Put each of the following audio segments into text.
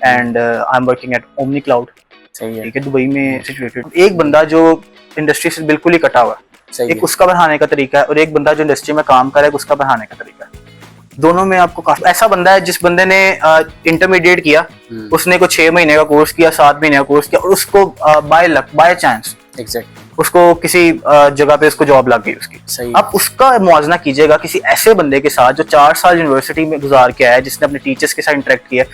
And I am working at omni cloud. सही है। ठीक है, दुबई में सिचुएटेड। एक बंदा जो इंडस्ट्री से बिल्कुल ही कटा हुआ है, सही एक है। उसका बढ़ाने का तरीका है, और एक बंदा जो इंडस्ट्री में काम कर रहा है उसका बढ़ाने का तरीका है। दोनों में आपको काफी ऐसा बंदा है जिस बंदे ने इंटरमीडिएट किया, उसने को 6 महीने का कोर्स किया, 7 महीने का कोर्स किया, और उसको by luck by chance exactly उसको किसी जगह पे उसको जॉब लग गई उसकी। सही। आप उसका मुआवजा कीजिएगा किसी ऐसे बंदे के साथ जो 4 साल यूनिवर्सिटी में गुजार के आया है, जिसने अपने टीचर्स के साथ इंटरेक्ट किया।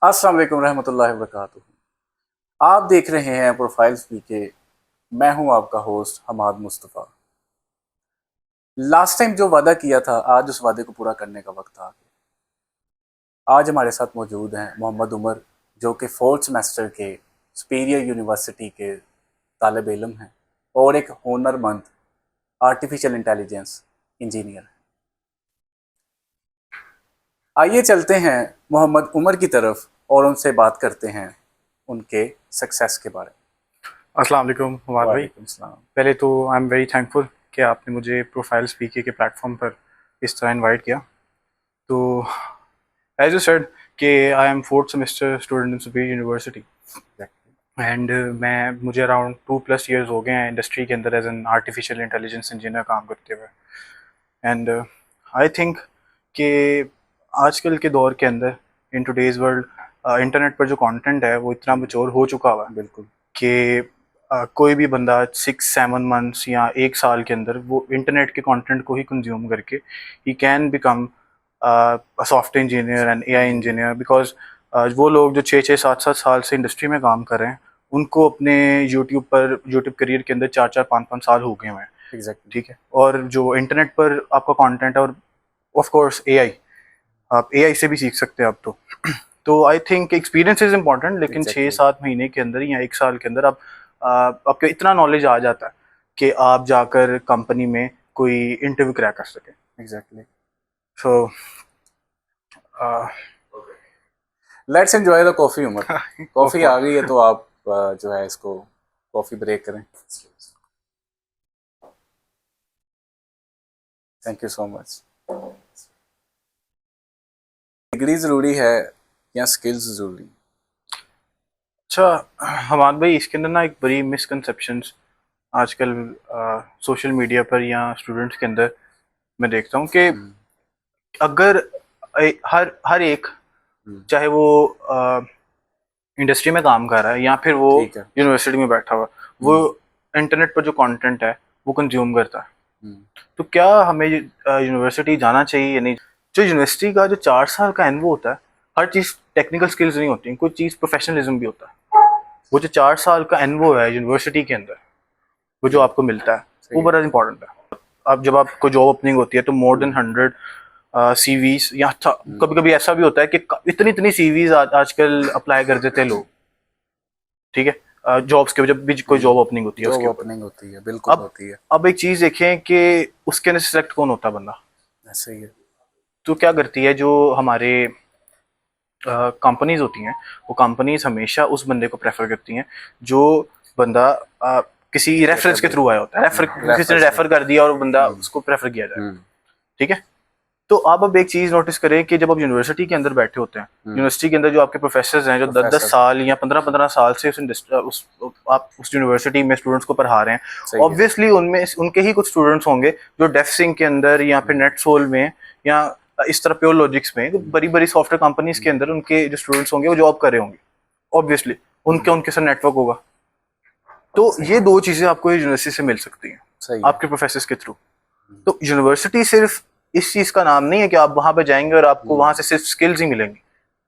अस्सलाम वालेकुम रहमतुल्लाहि व बरकातुहू। आप देख रहे हैं प्रोफाइल्स पीके। मैं हूं आपका host Hamad Mustafa. Last time जो वादा किया था, आज उस वादे को पूरा करने का वक्त आ गया। आज हमारे साथ मौजूद हैं मोहम्मद उमर, जो कि 4th सेमेस्टर के सुपीरियर यूनिवर्सिटी के तालिब इल्म हैं और एक हुनरमंद आर्टिफिशियल इंटेलिजेंस इंजीनियर हैं। आइए चलते हैं मोहम्मद उमर की तरफ और उनसे बात करते हैं उनके सक्सेस के बारे में। अस्सलाम वालेकुम हमाद भाई। वालेकुम सलाम। पहले तो आई एम वेरी थैंकफुल कि आपने मुझे प्रोफाइल स्पीकर के प्लेटफॉर्म पर इस तरह इनवाइट किया। तो एज यू सेड कि I am 4th semester student in Superior University, and मुझे अराउंड 2+ ईयर्स हो गए हैं इंडस्ट्री के अंदर as an artificial intelligence engineer काम करते हुए। एंड आई थिंक कि आजकल के दौर के अंदर इन टुडेज़ वर्ल्ड इंटरनेट पर जो कंटेंट है वो इतना मैच्योर हो चुका हुआ है बिल्कुल कि कोई भी बंदा 6-7 मंथ्स या 1 साल के अंदर वो इंटरनेट के कंटेंट को ही कंज्यूम करके he can become software engineer and AI engineer. Because वो लोग जो 6-6, 7-7 साल से इंडस्ट्री में काम कर रहे हैं, उनको अपने यूट्यूब करियर के अंदर 4-4, 5-5 साल हो गए हुए हैं। एग्जैक्टली। ठीक है, और जो इंटरनेट पर आपका कंटेंट है, और ऑफ कोर्स एआई, आप एआई से भी सीख सकते हैं आप तो I think experience is important, लेकिन Exactly. 6-7 महीने के अंदर या 1 साल के अंदर आपको इतना नॉलेज आ जाता है कि आप जाकर कंपनी में कोई इंटरव्यू क्रैक कर सकें। Exactly. So let's enjoy the coffee Umar. Coffee आ गई है तो आप जो है इसको कॉफी ब्रेक करें। Thank you so much. Degree ज़रूरी है या स्किल्स ज़रूरी? अच्छा हमाद भाई, इसके अंदर ना एक बड़ी मिसकंसेप्शंस आजकल सोशल मीडिया पर या स्टूडेंट्स के अंदर मैं देखता हूँ कि अगर हर एक, चाहे वो इंडस्ट्री में काम कर रहा है या फिर वो यूनिवर्सिटी में बैठा हुआ, वो इंटरनेट पर जो कंटेंट है वो कंज्यूम करता है, तो क्या हमें यूनिवर्सिटी जाना चाहिए या नहीं? जो यूनिवर्सिटी का जो 4 साल का एनवो होता है, हर चीज़ टेक्निकल स्किल्स नहीं होती, कोई चीज़ प्रोफेशनलिज्म भी होता है। वो जो 4 साल का एनवो है यूनिवर्सिटी के अंदर, वो जो आपको मिलता है, वो बड़ा इंपॉर्टेंट है। अब जब आपको जॉब ओपनिंग होती है तो मोर देन 100 सीवीज, या कभी कभी ऐसा भी होता है कि इतनी सीवीज आजकल अप्लाई कर देते हैं लोग। ठीक है, जॉब्स के जब भी कोई जॉब ओपनिंग होती है, जॉब ओपनिंग होती है, बिल्कुल होती है। अब एक चीज देखें कि उसके अंदर सिलेक्ट कौन होता है बंदा। ऐसे ही है। तो क्या करती है जो हमारे कंपनीज होती हैं, वो कंपनीज हमेशा उस बंदे को प्रेफर करती हैं जो बंदा किसी रेफरेंस के थ्रू आया होता है, किसी ने रेफर कर दिया और वो बंदा उसको प्रेफर किया जाए। ठीक है, तो आप अब एक चीज नोटिस करें कि जब आप यूनिवर्सिटी के अंदर बैठे होते हैं, यूनिवर्सिटी के अंदर जो आपके प्रोफेसर हैं जो 10-10 साल या 15-15 साल से आप उस यूनिवर्सिटी में स्टूडेंट्स को पढ़ा रहे हैं, ऑब्वियसली उनमें उनके ही कुछ स्टूडेंट्स होंगे जो डेफसिंग के अंदर या फिर नेटसोल में या इस तरह प्योर लॉजिक्स में बड़ी बड़ी सॉफ्टवेयर कंपनीज के अंदर उनके जो स्टूडेंट्स होंगे वो जॉब कर रहे होंगे। ऑब्वियसली उनके साथ नेटवर्क होगा। तो ये दो चीजें आपको यूनिवर्सिटी से मिल सकती हैं आपके प्रोफेसर के थ्रू। तो यूनिवर्सिटी सिर्फ इस चीज का नाम नहीं है कि आप वहां पे जाएंगे और आपको वहां से सिर्फ स्किल्स ही मिलेंगी,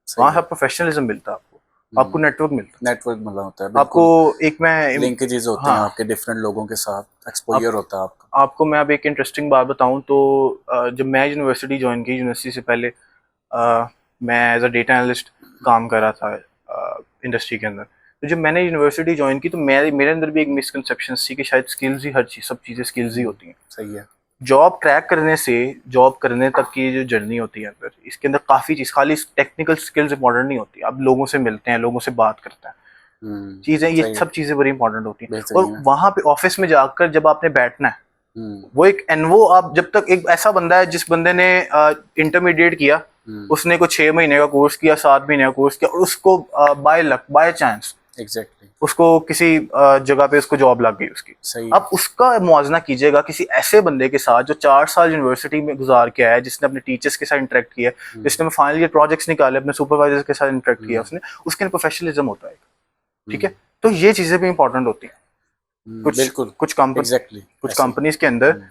वहां से प्रोफेशनलिज्म मिलता है, आपको नेटवर्क मिलता है, नेटवर्क मतलब होता है आपको एक मैं लिंकेजेस होते हैं, आपके डिफरेंट लोगों के साथ एक्सपोजर होता है आपको मैं अब एक इंटरेस्टिंग बात बताऊं तो जब मैं यूनिवर्सिटी ज्वाइन की, यूनिवर्सिटी से पहले मैं एज अ डेटा एनालिस्ट काम कर रहा था इंडस्ट्री के अंदर। तो जब मैंने यूनिवर्सिटी ज्वाइन की तो मेरे अंदर भी एक मिसकंसेप्शन थी कि शायद स्किल्स ही हर चीज़, सब चीज़ें स्किल्स ही होती हैं। सही है। जॉब क्रैक करने से जॉब करने तक की जो जर्नी होती है अंदर, इसके अंदर काफ़ी चीज़, खाली टेक्निकल स्किल्स इंपॉर्टेंट नहीं होती। आप लोगों से मिलते हैं, लोगों से बात करते हैं, चीज़ें, ये सब चीज़ें बड़ी इंपॉर्टेंट होती हैं। और वहाँ पे ऑफिस में जाकर जब आपने बैठना है वो एक एनवो, आप जब तक एक ऐसा बंदा है जिस बंदे ने इंटरमीडिएट किया, उसने को 6 महीने का कोर्स किया, 7 महीने का कोर्स किया, और उसको by luck, by chance exactly उसको किसी जगह पे उसको जॉब लग गई उसकी। सही। अब उसका मुआवजा कीजिएगा किसी ऐसे बंदे के साथ जो 4 साल यूनिवर्सिटी में गुजार के आया है, जिसने अपने टीचर्स के साथ इंटरेक्ट किया, जिसने फाइनल ईयर प्रोजेक्ट्स निकाले, अपने सुपरवाइजर के साथ इंटरेक्ट किया, उसने उसके अंदर प्रोफेशनलिज्म होता है, ठीक है। तो ये चीजें भी इंपॉर्टेंट होती हैं। बिल्कुल कुछ कंपनी एग्जैक्टली कुछ कंपनीज के अंदर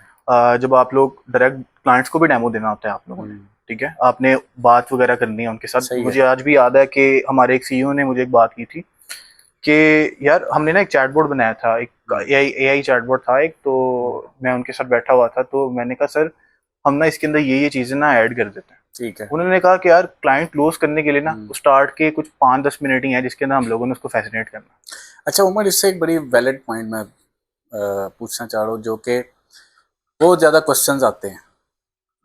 जब आप लोग डायरेक्ट क्लाइंट्स को भी डेमो देना होता है आप लोगों ने, ठीक है, आपने बात वगैरह करनी है उनके साथ। मुझे आज भी याद है कि हमारे एक सीईओ ने मुझे एक बात की थी कि यार हमने ना एक चैटबॉट बनाया था, एक एआई चैटबॉट था एक, तो मैं उनके साथ बैठा हुआ था, तो मैंने कहा सर हम ना इसके अंदर ये चीजें ना ऐड कर देते हैं, ठीक है। उन्होंने कहा कि यार क्लाइंट क्लोज करने के लिए ना स्टार्ट के कुछ 5-10 मिनट ही है जिसके अंदर हम लोगों ने उसको फैसिनेट करना। अच्छा उमर, इससे एक बड़ी वैलिड पॉइंट मैं पूछना चाह रहा हूँ, जो कि बहुत ज़्यादा क्वेश्चंस आते हैं,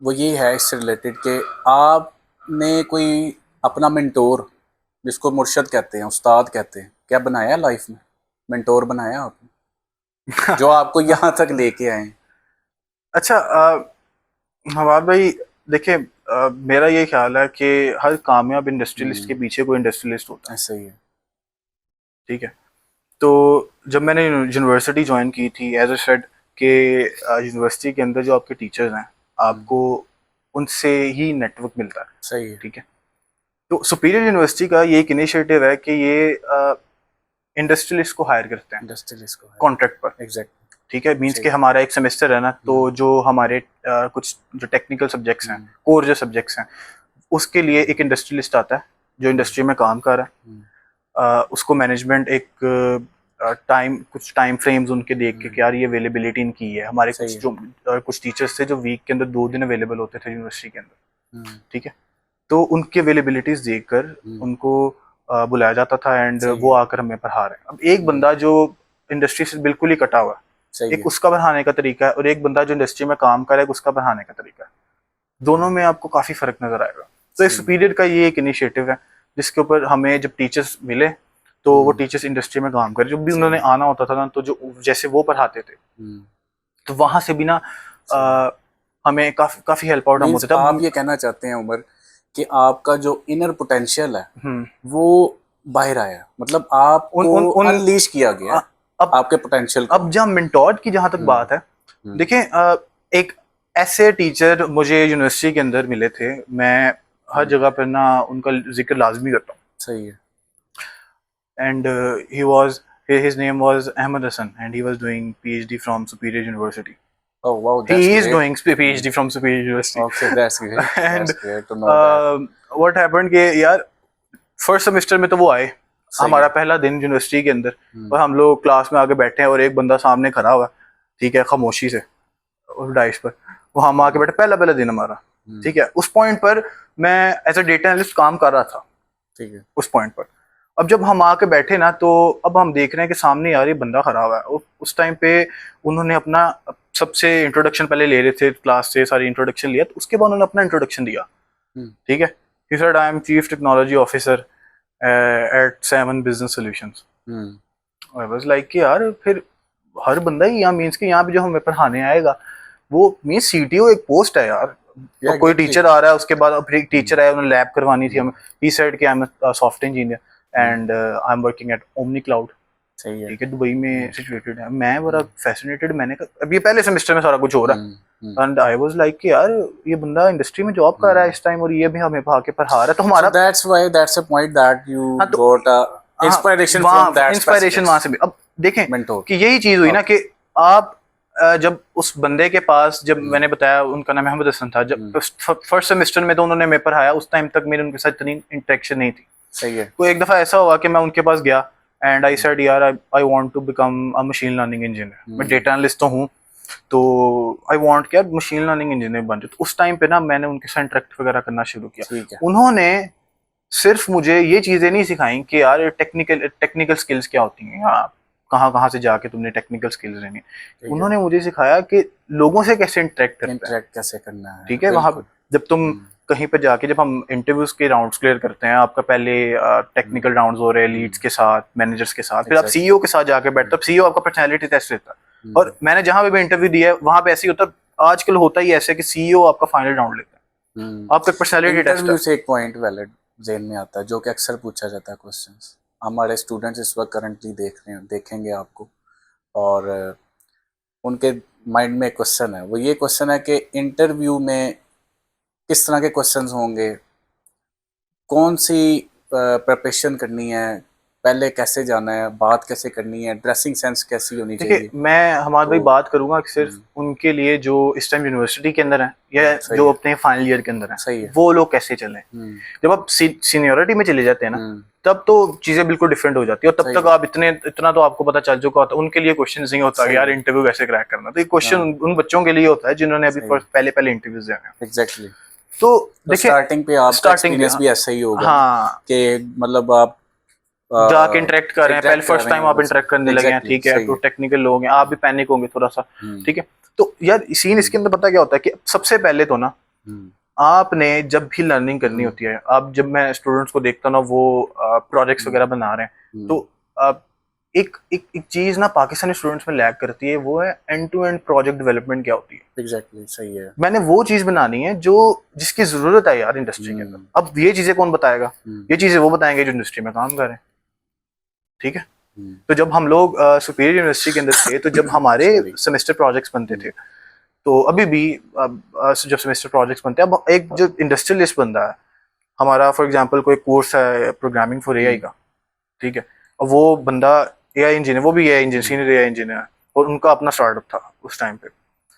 वो ये है इससे रिलेटेड कि आपने कोई अपना मेंटोर, जिसको मुर्शद कहते हैं, उस्ताद कहते हैं, क्या बनाया लाइफ में? मेंटोर बनाया आपने जो आपको यहाँ तक लेके आए? अच्छा हमार भाई देखिए, मेरा ये ख्याल है कि हर कामयाब इंडस्ट्रियलिस्ट के पीछे कोई इंडस्ट्रियलिस्ट होता है। ऐसा ही है, ठीक है। तो जब मैंने यूनिवर्सिटी ज्वाइन की थी, एज अ सेड कि यूनिवर्सिटी के अंदर जो आपके टीचर्स हैं, आपको उनसे ही नेटवर्क मिलता है। सही है। ठीक है। तो सुपीरियर यूनिवर्सिटी का ये एक इनिशिएटिव है कि ये इंडस्ट्रियलिस्ट को हायर करते हैं इंडस्ट्रियलिस्ट को कॉन्ट्रैक्ट पर। एग्जैक्टली। ठीक है, मीन्स कि हमारा एक सेमेस्टर है ना, तो जो हमारे कुछ जो टेक्निकल सब्जेक्ट्स हैं, कोर जो सब्जेक्ट्स हैं, उसके लिए एक इंडस्ट्रियलिस्ट आता है जो इंडस्ट्री में काम कर रहा है। उसको मैनेजमेंट एक कुछ टाइम फ्रेम्स उनके देख के कि यार ये अवेलेबिलिटी इनकी है। हमारे कुछ टीचर्स थे जो वीक के अंदर 2 दिन अवेलेबल होते थे यूनिवर्सिटी के अंदर, ठीक है। तो उनकी अवेलेबिलिटीज देखकर उनको बुलाया जाता था एंड वो आकर हमें पढ़ा रहे हैं। अब एक बंदा जो इंडस्ट्री से बिल्कुल ही कटा हुआ है, एक उसका पढ़ाने का तरीका है, और एक बंदा जो इंडस्ट्री में काम कर रहा है उसका पढ़ाने का तरीका है, दोनों में आपको काफी फर्क नजर आएगा। तो एक सुपीरियर का ये एक इनिशिएटिव है जिसके ऊपर हमें जब टीचर्स मिले तो वो टीचर्स इंडस्ट्री में काम करे, जब भी उन्होंने आना होता था ना, तो जो जैसे वो पढ़ाते थे तो वहां से भी ना हमें काफी हेल्प आउट होता था। आप ये कहना चाहते हैं उमर कि आपका जो इनर पोटेंशियल है वो बाहर आया, मतलब आप अनलीश किया गया अब आपके पोटेंशियल। अब जब मेंटोर की जहां तक बात है, देखें एक ऐसे टीचर मुझे यूनिवर्सिटी के अंदर मिले थे, मैं हर जगह पर ना उनका जिक्र लाजमी करता हूँ। सही है। And he was, his name was Ahmed Hassan and he was doing PhD from Superior University. Oh wow, that's he great. is doing PhD from Superior University. Okay, that's great. And that's great to know that. What happened कि यार first semester में तो वो आए, हमारा पहला दिन university के अंदर, और हम लोग क्लास में आके बैठे हैं और एक बंदा सामने खड़ा हुआ, ठीक है, खामोशी से और डाइस पर, वो हम आके बैठे, पहला दिन हमारा, ठीक है। उस पॉइंट पर मैं एज अ डेटा एनालिस्ट काम कर रहा था, ठीक है, उस पॉइंट पर। अब जब हम आके बैठे ना, तो अब हम देख रहे हैं कि सामने यार ये बंदा खड़ा हुआ है। उस टाइम पे उन्होंने अपना सबसे इंट्रोडक्शन पहले ले रहे थे, क्लास से सारी इंट्रोडक्शन लिया, तो उसके बाद उन्होंने अपना इंट्रोडक्शन दिया, ठीक है। He said I am chief technology officer eight 7 business solutions. I was like कि यार फिर हर बंदा ही यहाँ मीन्स कि यहाँ पे जो हमें पढ़ाने आएगा वो मीन्स सीटीओ एक पोस्ट है यार। तो कोई टीचर आ रहा है, उसके बाद फिर एक टीचर आया, उन्होंने लैब करवानी थी हमें। ही सेड कि I am a software engineer and I am working at omni cloud. सही है, ठीक है, दुबई में सिचुएटेड है। मैं बड़ा फैसिनेटेड, मैंने कहा अब ये पहले सेमेस्टर में सारा कुछ हो रहा है, एंड आई वाज लाइक कि यार ये बंदा इंडस्ट्री में जॉब कर रहा है इस टाइम, और ये भी हमें आके पढ़ा रहा है। तो हमारा that's why that's a point that you got a inspiration from that, inspiration वहां से भी। अब देखें मेंटोर कि यही चीज हुई ना कि आप जब उस बंदे के पास, जब मैंने बताया उनका नाम अहमद हसन था, जब फर्स्ट सेमेस्टर में तो उन्होंने मैं पढ़ाया, उस टाइम तक मेरे उनके साथ इतनी इंटरेक्शन नहीं थी। सही है। तो एक दफा ऐसा हुआ कि मैं उनके पास गया एंड आई सेड यार I want to become a machine learning engineer. मैं डेटा एनालिस्ट तो हूँ, तो आई वांट कि यार मशीन लर्निंग इंजीनियर बन जाए। तो उस टाइम पे ना मैंने उनके साथ इंटरेक्ट वगैरह करना शुरू किया। उन्होंने सिर्फ मुझे ये चीजें नहीं सिखाई कि यार टेक्निकल स्किल्स क्या होती हैं, हाँ कहाँ से जाके तुमने टेक्निकल स्किल्स लेनी। उन्होंने मुझे सिखाया कि लोगों से कैसे इंटरेक्ट कैसे करना है। ठीक है, वहाँ जब तुम कहीं पर जाके, जब हम इंटरव्यूज के राउंड्स क्लियर करते हैं, आपका पहले टेक्निकल राउंड्स हो रहे हैं लीड्स के साथ, मैनेजर्स के साथ, फिर आप सीईओ के साथ जाके बैठते हो। सीईओ आपका पर्सनैलिटी टेस्ट लेता है, और मैंने जहां पे भी इंटरव्यू दिया है वहां पे ऐसे ही होता, आजकल होता ही ऐसे कि सीईओ आपका फाइनल राउंड लेता है, आपका पर्सनालिटी टेस्ट इंटरव्यू से एक पॉइंट वैलिड जेन में आता है जो कि अक्सर पूछा जाता है क्वेश्चंस। हमारे स्टूडेंट्स इस वक्त करंटली देख रहे हैं, देखेंगे आपको, और उनके माइंड में एक क्वेश्चन है, वो ये क्वेश्चन है कि इंटरव्यू में किस तरह के क्वेश्चंस होंगे, कौन सी प्रिपरेशन करनी है, पहले कैसे जाना है, बात कैसे करनी है, ड्रेसिंग सेंस कैसी होनी चाहिए। देखिए मैं हमारे भाई तो- बात करूंगा कि सिर्फ उनके लिए जो इस टाइम यूनिवर्सिटी के अंदर है या सही जो है। अपने फाइनल ईयर के अंदर है, सही है। वो लोग कैसे चले। जब आप सीनियरिटी में चले जाते हैं ना, तब तो चीजें बिल्कुल डिफरेंट हो जाती है, और तब सही तक आप इतना तो आपको पता चल चुका होता है। उनके लिए क्वेश्चन नहीं होता सही कि यार है। इंटरव्यू कैसे क्रैक करना, तो ये क्वेश्चन हाँ। उन बच्चों के लिए होता है जिन्होंने अभी सही है। पहले इंटरव्यूज देने हैं। एग्जैक्टली। तो तो देखिए स्टार्टिंग पे आपका स्टार्टिंग एक्सपीरियंस भी ऐसा ही होगा हाँ, कि मतलब आप जाके इंटरेक्ट कर रहे हैं, पहले फर्स्ट टाइम आप इंटरेक्ट करने लगे हैं, ठीक है, तो टेक्निकल लोग हैं, आप भी पैनिक होंगे थोड़ा सा, ठीक है। तो यार सीन इसके अंदर पता क्या होता है कि सबसे पहले तो ना आपने जब भी लर्निंग करनी होती है, आप जब मैं स्टूडेंट्स को देखता हूँ ना वो प्रोजेक्ट्स वगैरह बना रहे हैं, तो एक एक चीज ना पाकिस्तानी स्टूडेंट्स में लैग करती है, वो है end to end project development क्या होती है। एग्जैक्टली सही है। मैंने वो चीज बनानी है जो जिसकी जरूरत है यार इंडस्ट्री के अंदर। अब ये चीजें कौन बताएगा, ये चीजें वो बताएंगे जो इंडस्ट्री में काम कर रहे हैं, ठीक है। तो जब हम लोग सुपीरियर यूनिवर्सिटी के अंदर थे, तो जब हमारे सेमेस्टर प्रोजेक्ट्स बनते थे, तो अभी भी जब सेमेस्टर प्रोजेक्ट्स बनते हैं, अब एक जो इंडस्ट्रियलिस्ट बंदा है हमारा, फॉर एग्जांपल कोई कोर्स है प्रोग्रामिंग फॉर एआई का, ठीक है, अब वो बंदा एआई इंजीनियर, वो भी AI engineer, senior AI engineer है, और उनका अपना स्टार्टअप था उस टाइम पे।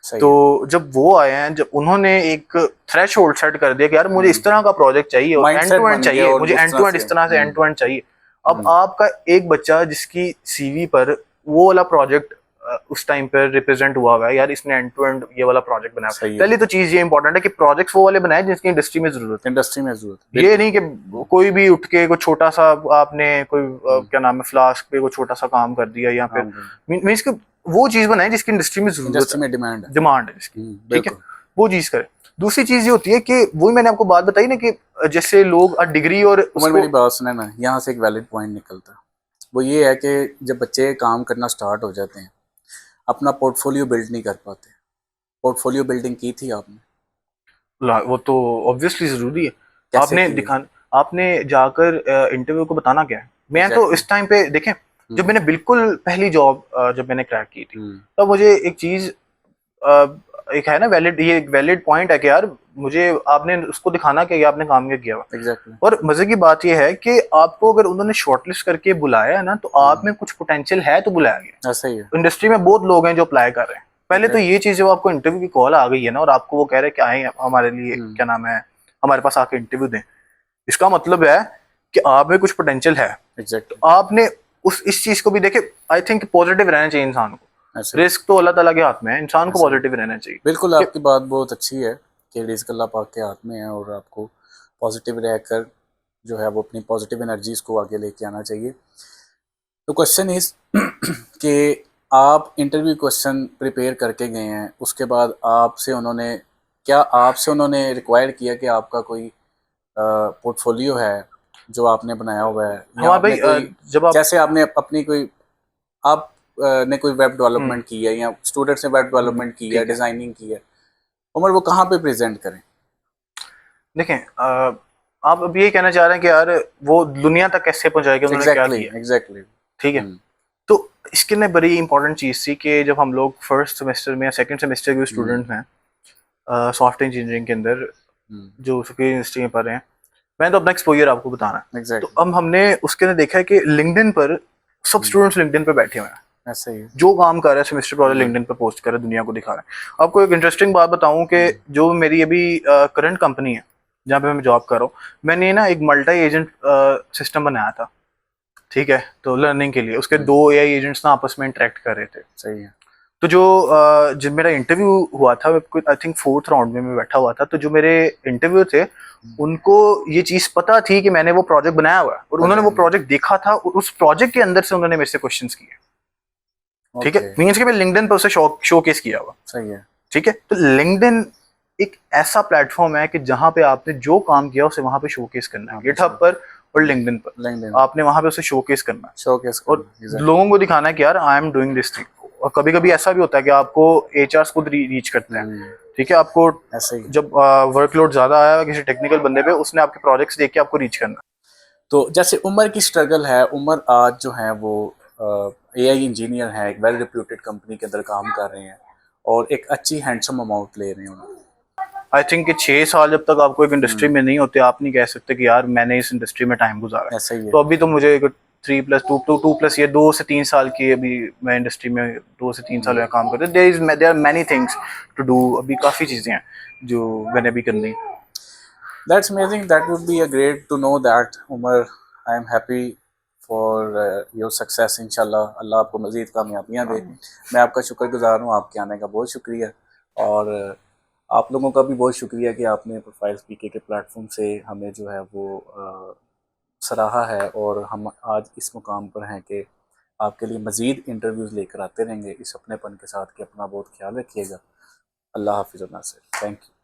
तो जब वो आए हैं, जब उन्होंने एक थ्रेशोल्ड सेट कर दिया कि यार मुझे इस तरह का प्रोजेक्ट चाहिए और एंड टू एंड चाहिए, मुझे एंड टू एंड इस तरह से एंड टू एंड चाहिए। अब आपका एक बच्चा जिसकी सीवी पर वो वाला प्रोजेक्ट उस टाइम पर रिप्रेजेंट हुआ है, यार इसने एंड टू एंड ये वाला प्रोजेक्ट बनाया, पहले तो चीज ये इंपॉर्टेंट है कि प्रोजेक्ट्स वो वाले बनाए जिसकी इंडस्ट्री में जरूरत है। इंडस्ट्री में जरूरत है, ये नहीं कि कोई भी उठ के कोई छोटा सा आपने कोई क्या नाम है फ्लास्क पे कोई छोटा सा काम कर दिया, या फिर मींस कि वो चीज बनाए जिसकी इंडस्ट्री में जरूरत है, इंडस्ट्री में डिमांड है जिसकी, ठीक है, वो चीज करे। दूसरी चीज ये होती है कि वही मैंने आपको बात बताई ना कि जैसे लोग डिग्री और मेरी बात सुने ना, यहाँ से एक वैलिड पॉइंट निकलता है, वो ये है कि जब बच्चे काम करना स्टार्ट हो जाते हैं, अपना पोर्टफोलियो बिल्ड नहीं कर पाते। पोर्टफोलियो बिल्डिंग की थी आपने? वो तो ऑब्वियसली जरूरी है। आपने दिखाना, आपने जाकर इंटरव्यू को बताना क्या है। मैं तो इस टाइम पे देखें, जब मैंने बिल्कुल पहली जॉब जब मैंने क्रैक की थी, तब मुझे एक चीज एक है ना वैलिड, ये एक वैलिड पॉइंट है कि यार मुझे आपने उसको दिखाना कि आपने काम क्या किया हुआ। Exactly. और मजे की बात ये है कि आपको अगर उन्होंने शॉर्टलिस्ट करके बुलाया है ना, तो आप में कुछ पोटेंशियल है तो बुलाया गया। ऐसा ही है। इंडस्ट्री में बहुत लोग हैं जो अप्लाई कर रहे हैं। पहले तो ये चीज जब आपको इंटरव्यू की कॉल आ गई है ना, और आपको वो कह रहे हैं कि आए हमारे लिए क्या नाम है, हमारे पास आके इंटरव्यू दें, इसका मतलब है कि आप में कुछ पोटेंशियल है। Exactly. तो आपने इस चीज को भी देखे, आई थिंक पॉजिटिव रहना चाहिए इंसान को। रिस्क तो अल्लाह ताला के हाथ में है, इंसान को पॉजिटिव रहना चाहिए। बिल्कुल, आपकी बात बहुत अच्छी है कि रिस्क अल्लाह पाक के हाथ में है, और आपको पॉजिटिव रहकर जो है वो अपनी पॉजिटिव एनर्जीज को आगे लेके आना चाहिए। तो क्वेश्चन इज कि आप इंटरव्यू क्वेश्चन प्रिपेयर करके गए हैं, उसके बाद आपसे उन्होंने रिक्वायर किया कि आपका कोई पोर्टफोलियो है जो आपने बनाया हुआ है, हाँ भाई, जब आप जैसे आपने अपनी कोई आप ने कोई वेब डेवलपमेंट की है, या स्टूडेंट्स ने वेब डेवलपमेंट की है, डिजाइनिंग की है, उमर वो कहाँ पे प्रेजेंट करें? देखें, आप अब ये कहना चाह रहे हैं कि यार वो दुनिया तक कैसे पहुंचाएगा, उन्होंने क्या किया। एग्जैक्टली, ठीक है। तो इसके लिए बड़ी इंपॉर्टेंट चीज थी कि जब हम लोग फर्स्ट सेमेस्टर में या सेकंड सेमेस्टर के स्टूडेंट हैं सॉफ्टवेयर इंजीनियरिंग के अंदर जो सुपीरियर यूनिवर्सिटी में पढ़ रहे हैं, मैं तो अपना एक्सपोजर आपको बताना है। तो अब हमने उसके अंदर देखा है कि लिंक्डइन पर सब स्टूडेंट्स लिंक्डइन पर बैठे हुए हैं, ऐसा ही जो काम कर रहा है सेमेस्टर प्रोजेक्ट लिंक्डइन पर पोस्ट कर रहा है, दुनिया को दिखा रहा है। आपको एक इंटरेस्टिंग बात बताऊं कि जो मेरी अभी करंट कंपनी है जहाँ पे मैं जॉब कर रहा हूँ, मैंने ना एक मल्टी एजेंट सिस्टम बनाया था, ठीक है, तो लर्निंग के लिए उसके 2 एआई एजेंट्स ना आपस में इंटरेक्ट कर रहे थे। सही है। तो जब मेरा इंटरव्यू हुआ था, आई थिंक 4th राउंड में मैं बैठा हुआ था, तो जो मेरे इंटरव्यू थे उनको ये चीज पता थी कि मैंने वो प्रोजेक्ट बनाया हुआ है, और उन्होंने वो प्रोजेक्ट देखा था, और उस प्रोजेक्ट के अंदर से उन्होंने मेरे से क्वेश्चंस किए, ठीक है। मींस कि मैं लिंक्डइन पर उसे शोकेस किया हुआ। सही है, ठीक है। तो लिंक्डइन एक ऐसा प्लेटफॉर्म है कि जहां पे आपने जो काम किया उसे वहां पे शोकेस करना है, गिटहब पर और लिंक्डइन पर आपने वहां पे उसे शोकेस करना है, और लोगों को दिखाना है कि यार I am doing this thing. और कभी कभी ऐसा भी होता है कि आपको एचआर खुद रीच करते हैं, ठीक है, आपको ऐसे ही। जब वर्कलोड ज्यादा आया किसी टेक्निकल बंदे पे, उसने आपके प्रोजेक्ट्स देख के आपको रीच करना। तो जैसे उमर की स्ट्रगल है, उमर आज जो है वो एआई इंजीनियर है, एक वेल रिप्यूटेड कंपनी के अंदर काम कर रहे हैं और एक अच्छी हैंडसम अमाउंट ले रहे हैं उन्होंने। आई थिंक कि 6 साल जब तक आपको एक इंडस्ट्री में नहीं होते, आप नहीं कह सकते कि यार मैंने इस इंडस्ट्री में टाइम गुजारा है। ऐसा ही है। तो अभी तो मुझे 3+2 2 प्लस ये 2 से 3 साल की अभी मैं इंडस्ट्री में 2 से 3 साल में काम कर रहा हूँ। There are many things to do, अभी काफ़ी चीज़ें हैं जो मैंने अभी करनी। That's amazing. That would be a great to know that, Umar. I am happy for your success. इंशाल्लाह अल्लाह आपको मज़ीद कामयाबियाँ दे। मैं आपका शुक्रगुजार हूँ, आपके आने का बहुत शुक्रिया, और आप लोगों का भी बहुत शुक्रिया कि आपने प्रोफाइल पीके के प्लेटफॉर्म से हमें जो है वो सराहा है, और हम आज इस मुकाम पर हैं कि आपके लिए मज़ीद इंटरव्यूज़ लेकर आते रहेंगे इस अपनेपन के साथ कि अपना बहुत ख्याल रखिएगा। अल्लाह हाफिज़। Thank you.